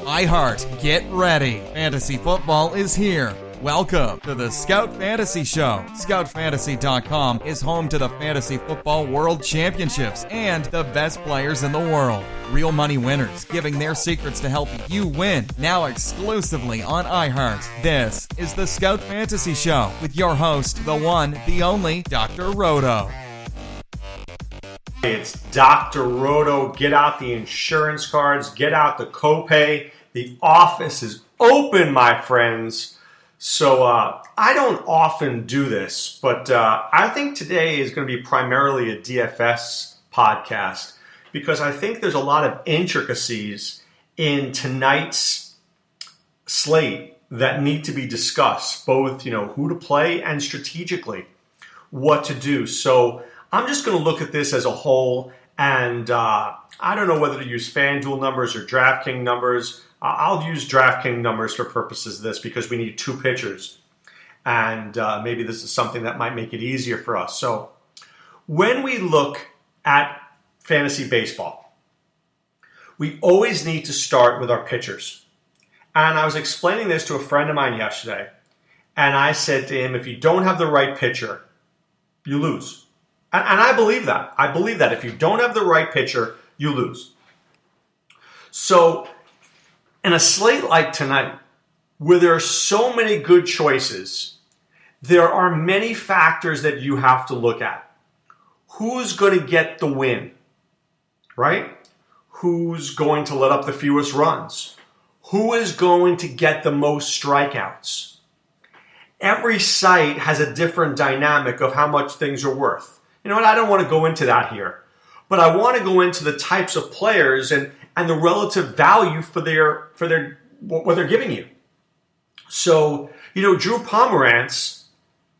iHeart, get ready. Fantasy football is here. Welcome to the Scout Fantasy Show. ScoutFantasy.com is home to the Fantasy Football World Championships and the best players in the world. Real money winners giving their secrets to help you win. Now exclusively on iHeart. This is the Scout Fantasy Show with your host, the one, the only, Dr. Roto. It's Dr. Roto. Get out the insurance cards. Get out the copay. The office is open, my friends. So I don't often do this, but I think today is going to be primarily a DFS podcast because I think there's a lot of intricacies in tonight's slate that need to be discussed, both who to play and strategically what to do. So I'm just going to look at this as a whole, and I don't know whether to use FanDuel numbers or DraftKings numbers. I'll use DraftKings numbers for purposes of this because we need two pitchers, and maybe this is something that might make it easier for us. So when we look at fantasy baseball, we always need to start with our pitchers. And I was explaining this to a friend of mine yesterday, and I said to him, if you don't have the right pitcher, you lose. And I believe that. I believe that if you don't have the right pitcher, you lose. So in a slate like tonight, where there are so many good choices, there are many factors that you have to look at. Who's going to get the win, right? Who's going to let up the fewest runs? Who is going to get the most strikeouts? Every site has a different dynamic of how much things are worth. You know what? I don't want to go into that here, but I want to go into the types of players and the relative value for their what they're giving you. So, Drew Pomeranz,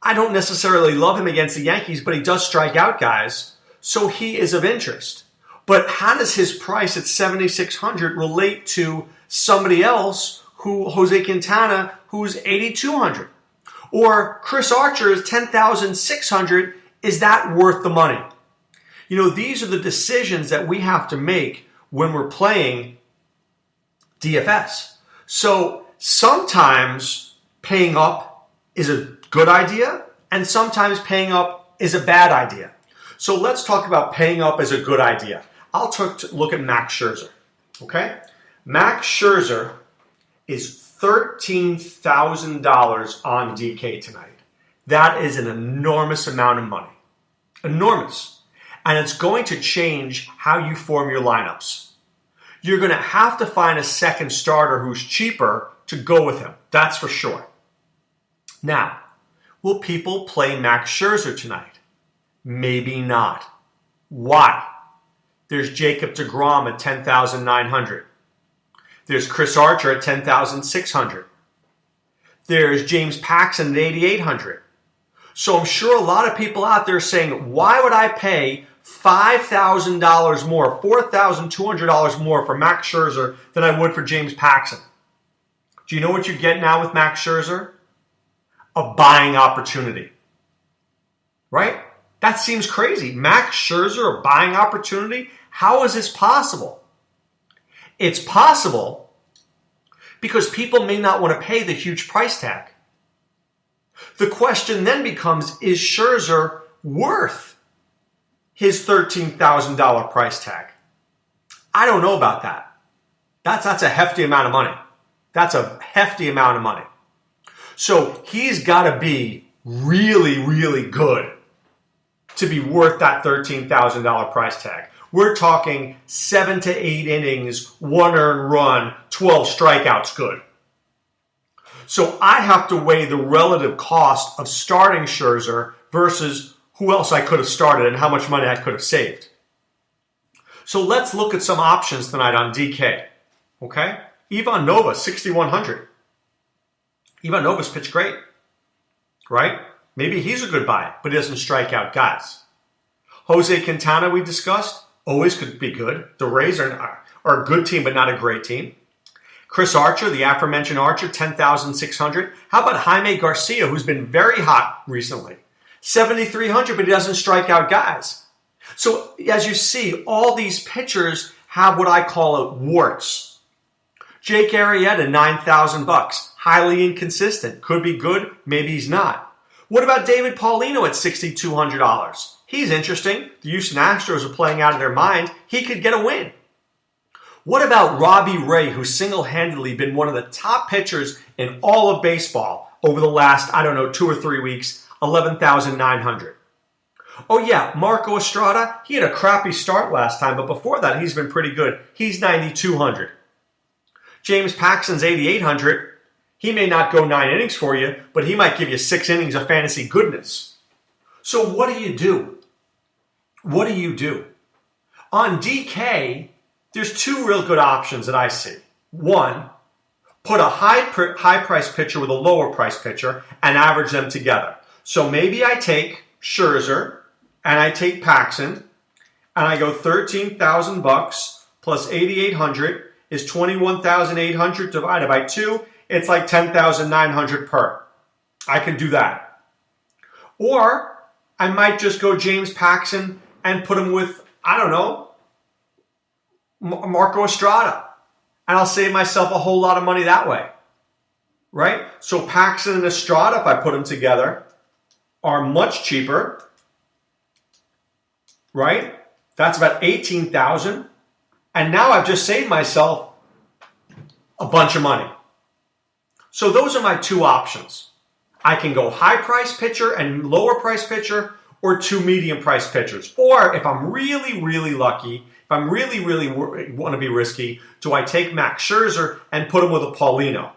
I don't necessarily love him against the Yankees, but he does strike out guys, so he is of interest. But how does his price at $7,600 relate to somebody else Jose Quintana, who's $8,200? Or Chris Archer is $10,600. Is that worth the money? These are the decisions that we have to make when we're playing DFS. So sometimes paying up is a good idea, and sometimes paying up is a bad idea. So let's talk about paying up as a good idea. I'll look at Max Scherzer. Okay? Max Scherzer is $13,000 on DK tonight. That is an enormous amount of money. Enormous. And it's going to change how you form your lineups. You're going to have to find a second starter who's cheaper to go with him. That's for sure. Now, will people play Max Scherzer tonight? Maybe not. Why? There's Jacob deGrom at $10,900. There's Chris Archer at $10,600. There's James Paxton at $8,800. So I'm sure a lot of people out there are saying, why would I pay $5,000 more, $4,200 more for Max Scherzer than I would for James Paxton? Do you know what you get now with Max Scherzer? A buying opportunity. Right? That seems crazy. Max Scherzer, a buying opportunity? How is this possible? It's possible because people may not want to pay the huge price tag. The question then becomes, is Scherzer worth his $13,000 price tag? I don't know about that. That's a hefty amount of money. That's a hefty amount of money. So he's got to be really, really good to be worth that $13,000 price tag. We're talking 7 to 8 innings, 1 earned run, 12 strikeouts good. So I have to weigh the relative cost of starting Scherzer versus who else I could have started and how much money I could have saved. So let's look at some options tonight on DK. Okay? Ivan Nova, 6,100. Ivan Nova's pitched great. Right? Maybe he's a good buy, but he doesn't strike out guys. Jose Quintana, we discussed, always could be good. The Rays are a good team, but not a great team. Chris Archer, the aforementioned Archer, 10,600. How about Jaime Garcia, who's been very hot recently? 7,300, but he doesn't strike out guys. So as you see, all these pitchers have what I call warts. Jake Arrieta, $9,000. Highly inconsistent. Could be good, maybe he's not. What about David Paulino at $6,200? He's interesting. The Houston Astros are playing out of their mind. He could get a win. What about Robbie Ray, who's single-handedly been one of the top pitchers in all of baseball over the last, 2 or 3 weeks, $11,900. Oh yeah, Marco Estrada, he had a crappy start last time, but before that he's been pretty good. He's $9,200. James Paxton's $8,800. He may not go 9 innings for you, but he might give you 6 innings of fantasy goodness. So what do you do? What do you do? On DK, there's 2 real good options that I see. One, put a high-priced pitcher with a lower-priced pitcher and average them together. So maybe I take Scherzer and I take Paxton and I go $13,000 plus 8,800 is 21,800 divided by 2. It's like 10,900 per. I can do that. Or I might just go James Paxton and put him with, Marco Estrada. And I'll save myself a whole lot of money that way. Right? So Paxton and Estrada, if I put them together, are much cheaper. Right? That's about $18,000. And now I've just saved myself a bunch of money. So those are my 2 options. I can go high-priced pitcher and lower-priced pitcher, or 2 medium-priced pitchers. Or if I'm really, really lucky, if I'm really, really want to be risky, do I take Max Scherzer and put him with a Paulino?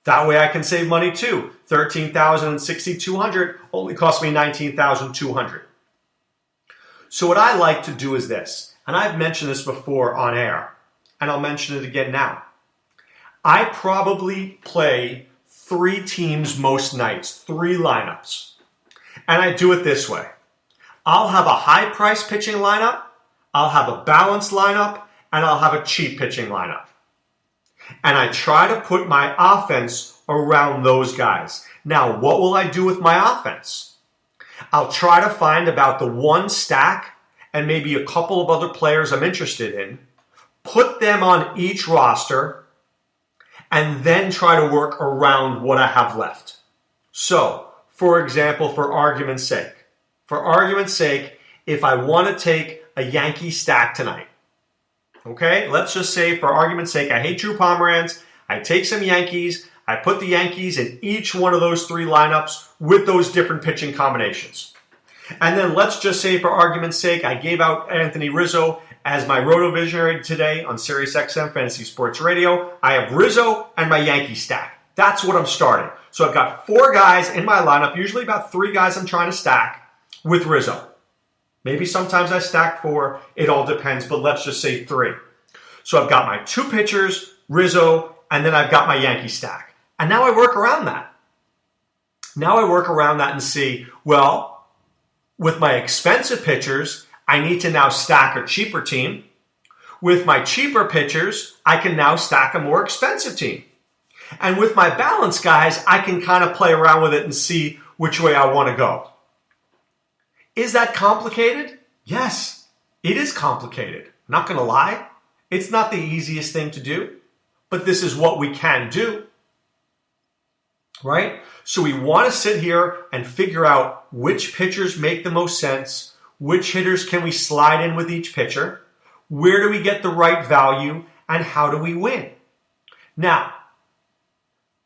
That way I can save money too. $13,000 and $6,200 only cost me $19,200. So what I like to do is this, and I've mentioned this before on air, and I'll mention it again now. I probably play 3 teams most nights, 3 lineups. And I do it this way. I'll have a high-priced pitching lineup, I'll have a balanced lineup, and I'll have a cheap pitching lineup. And I try to put my offense around those guys. Now, what will I do with my offense? I'll try to find about the 1 stack and maybe a couple of other players I'm interested in, put them on each roster, and then try to work around what I have left. So, for example, for argument's sake, if I want to take a Yankee stack tonight, okay, let's just say for argument's sake, I hate Drew Pomeranz, I take some Yankees, I put the Yankees in each one of those 3 lineups with those different pitching combinations. And then let's just say for argument's sake, I gave out Anthony Rizzo as my Roto Visionary today on SiriusXM Fantasy Sports Radio. I have Rizzo and my Yankee stack. That's what I'm starting. So I've got 4 guys in my lineup, usually about 3 guys I'm trying to stack with Rizzo. Maybe sometimes I stack 4. It all depends, but let's just say 3. So I've got my 2 pitchers, Rizzo, and then I've got my Yankee stack. And now I work around that. And see, well, with my expensive pitchers, I need to now stack a cheaper team. With my cheaper pitchers, I can now stack a more expensive team. And with my balanced guys, I can kind of play around with it and see which way I want to go. Is that complicated? Yes, it is complicated. I'm not going to lie. It's not the easiest thing to do, but this is what we can do. Right? So we want to sit here and figure out which pitchers make the most sense, which hitters can we slide in with each pitcher, where do we get the right value, and how do we win? Now,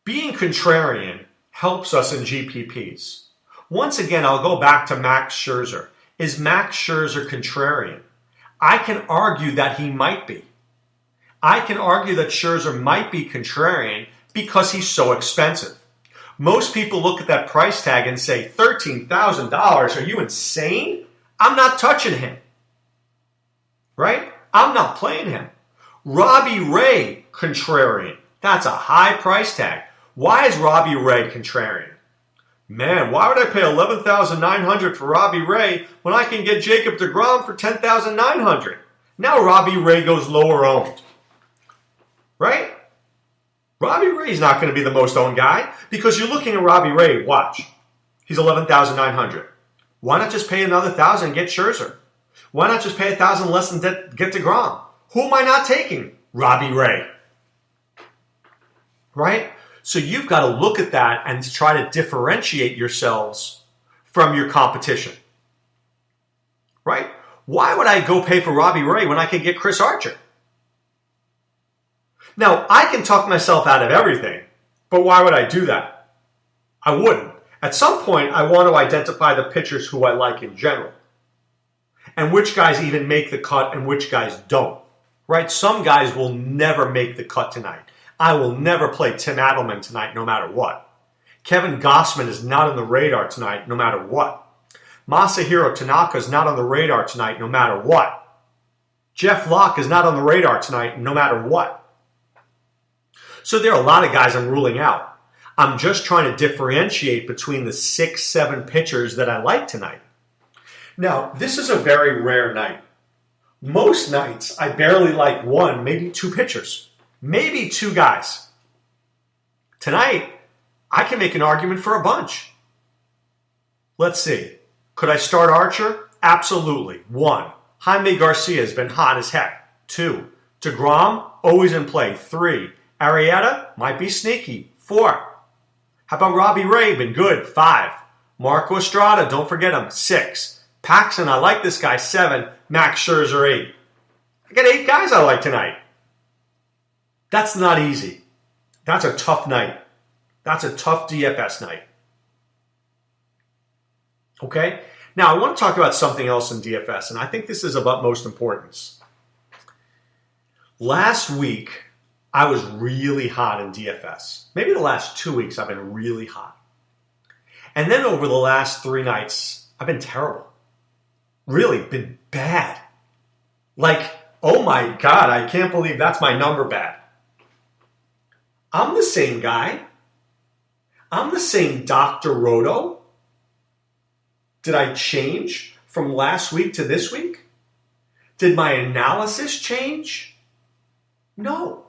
being contrarian helps us in GPPs. Once again, I'll go back to Max Scherzer. Is Max Scherzer contrarian? I can argue that he might be. I can argue that Scherzer might be contrarian because he's so expensive. Most people look at that price tag and say, $13,000, are you insane? I'm not touching him. Right? I'm not playing him. Robbie Ray, contrarian. That's a high price tag. Why is Robbie Ray contrarian? Man, why would I pay $11,900 for Robbie Ray when I can get Jacob deGrom for $10,900? Now Robbie Ray goes lower owned. Right? Robbie Ray's not going to be the most owned guy because you're looking at Robbie Ray. Watch. He's $11,900. Why not just pay another $1,000 and get Scherzer? Why not just pay $1,000 less and get deGrom? Who am I not taking? Robbie Ray. Right? So you've got to look at that and try to differentiate yourselves from your competition. Right? Why would I go pay for Robbie Ray when I can get Chris Archer? Now, I can talk myself out of everything, but why would I do that? I wouldn't. At some point, I want to identify the pitchers who I like in general, and which guys even make the cut and which guys don't. Right? Some guys will never make the cut tonight. I will never play Tim Adelman tonight, no matter what. Kevin Gossman is not on the radar tonight, no matter what. Masahiro Tanaka is not on the radar tonight, no matter what. Jeff Locke is not on the radar tonight, no matter what. So there are a lot of guys I'm ruling out. I'm just trying to differentiate between the 6, 7 pitchers that I like tonight. Now, this is a very rare night. Most nights, I barely like 1, maybe 2 pitchers. Maybe 2 guys. Tonight, I can make an argument for a bunch. Let's see. Could I start Archer? Absolutely. 1. Jaime Garcia has been hot as heck. 2. DeGrom, always in play. 3. Arrieta might be sneaky. 4. How about Robbie Ray? Been good. 5. Marco Estrada, don't forget him. 6. Paxton, I like this guy. 7. Max Scherzer, 8. I got 8 guys I like tonight. That's not easy. That's a tough night. That's a tough DFS night. Okay? Now, I want to talk about something else in DFS, and I think this is of utmost importance. Last week, I was really hot in DFS. Maybe the last 2 weeks, I've been really hot. And then over the last 3 nights, I've been terrible. Really, been bad. Like, oh my God, I can't believe that's my number bad. I'm the same guy. I'm the same Dr. Roto. Did I change from last week to this week? Did my analysis change? No.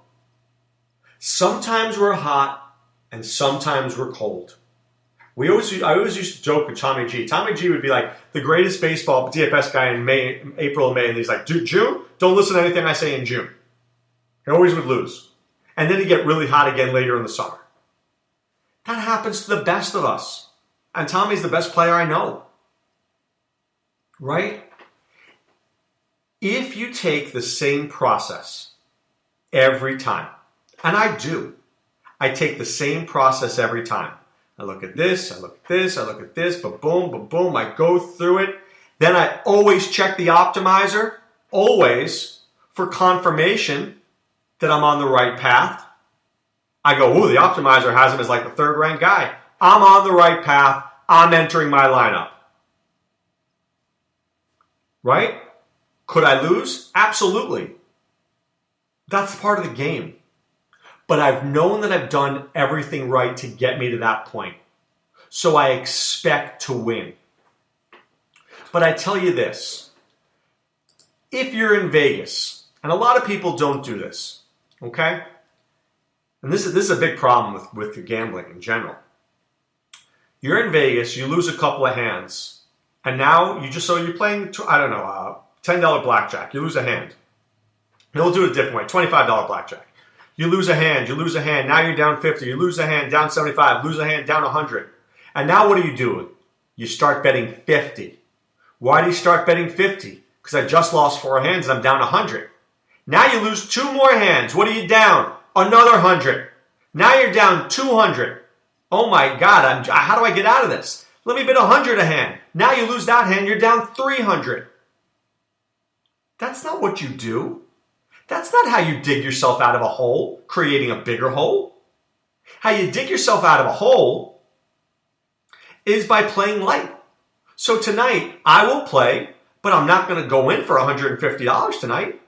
Sometimes we're hot and sometimes we're cold. I always used to joke with Tommy G. Tommy G would be like the greatest baseball DFS guy in April and May, and he's like, dude, June, don't listen to anything I say in June. He always would lose. And then he'd get really hot again later in the summer. That happens to the best of us. And Tommy's the best player I know. Right? If you take the same process every time, and I do, I take the same process every time. I look at this, I look at this, I look at this, boom, I go through it. Then I always check the optimizer, always, for confirmation that I'm on the right path. I go, ooh, the optimizer has him as like the 3rd ranked guy. I'm on the right path. I'm entering my lineup. Right? Could I lose? Absolutely. That's part of the game. But I've known that I've done everything right to get me to that point. So I expect to win. But I tell you this. If you're in Vegas, and a lot of people don't do this, okay? And this is a big problem with the gambling in general. You're in Vegas, you lose a couple of hands, and now you're playing, $10 blackjack. You lose a hand. And we'll do it a different way, $25 blackjack. You lose a hand, now you're down 50, you lose a hand, down 75, lose a hand, down 100. And now what are you doing? You start betting 50. Why do you start betting 50? Because I just lost 4 hands and I'm down 100. Now you lose 2 more hands. What are you down? Another 100. Now you're down 200. Oh my God, how do I get out of this? Let me bet 100 a hand. Now you lose that hand, you're down 300. That's not what you do. That's not how you dig yourself out of a hole, creating a bigger hole. How you dig yourself out of a hole is by playing light. So tonight, I will play, but I'm not going to go in for $150 tonight.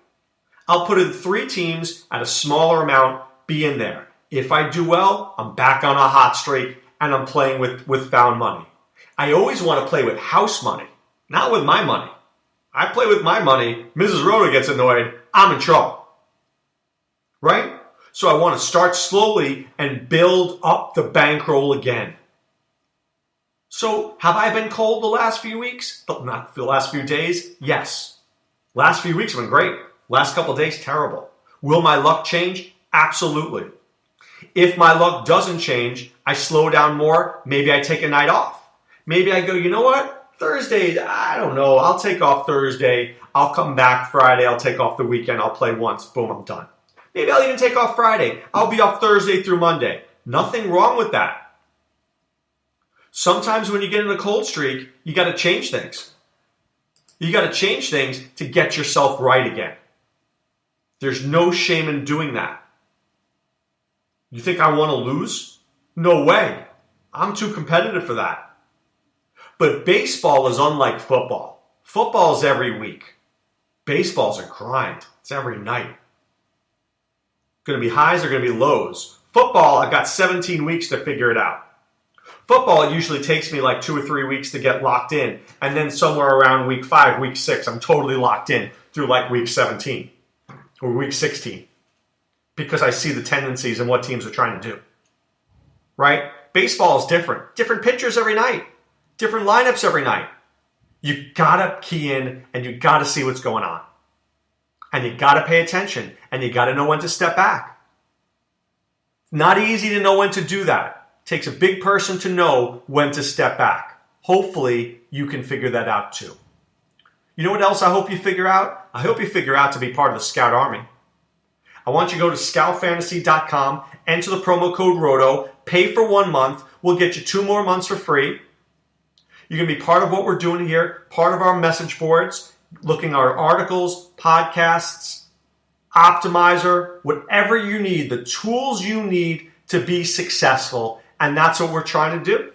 I'll put in 3 teams at a smaller amount, be in there. If I do well, I'm back on a hot streak, and I'm playing with found money. I always want to play with house money, not with my money. I play with my money, Mrs. Roto gets annoyed, I'm in trouble. Right? So I want to start slowly and build up the bankroll again. So have I been cold the last few weeks? Not the last few days? Yes. Last few weeks have been great. Last couple days, terrible. Will my luck change? Absolutely. If my luck doesn't change, I slow down more. Maybe I take a night off. Maybe I go, you know what? Thursday, I don't know. I'll take off Thursday. I'll come back Friday. I'll take off the weekend. I'll play once. Boom, I'm done. Maybe I'll even take off Friday. I'll be off Thursday through Monday. Nothing wrong with that. Sometimes when you get in a cold streak, you got to change things. You got to change things to get yourself right again. There's no shame in doing that. You think I want to lose? No way. I'm too competitive for that. But baseball is unlike football. Football is every week. Baseball's a grind. It's every night. Going to be highs, they're going to be lows. Football, I've got 17 weeks to figure it out. Football, it usually takes me like 2 or 3 weeks to get locked in. And then somewhere around week 5, week 6, I'm totally locked in through like week 17 or week 16. Because I see the tendencies and what teams are trying to do. Right? Baseball is different. Different pitchers every night. Different lineups every night. You gotta key in and you gotta see what's going on. And you gotta pay attention and you gotta know when to step back. Not easy to know when to do that. It takes a big person to know when to step back. Hopefully you can figure that out too. You know what else I hope you figure out? I hope you figure out to be part of the Scout Army. I want you to go to scoutfantasy.com, enter the promo code Roto, pay for 1 month. We'll get you 2 more months for free. You can be part of what we're doing here, part of our message boards, looking at our articles, podcasts, optimizer, whatever you need, the tools you need to be successful. And that's what we're trying to do.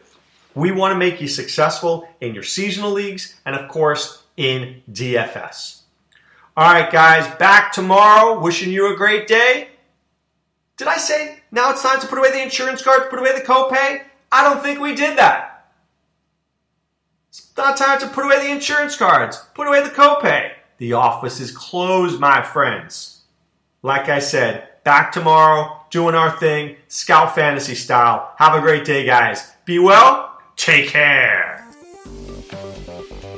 We want to make you successful in your seasonal leagues and, of course, in DFS. All right, guys, back tomorrow. Wishing you a great day. Did I say now it's time to put away the insurance cards, put away the copay? I don't think we did that. It's not time to put away the insurance cards, put away the copay. The office is closed, my friends. Like I said, back tomorrow, doing our thing, Scout Fantasy style. Have a great day, guys. Be well. Take care.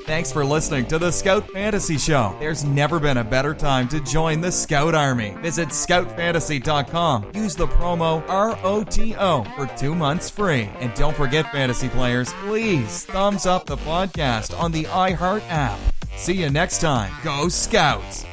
Thanks for listening to the Scout Fantasy Show. There's never been a better time to join the Scout Army. Visit scoutfantasy.com. Use the promo ROTO for 2 months free. And don't forget, fantasy players, please thumbs up the podcast on the iHeart app. See you next time. Go Scouts!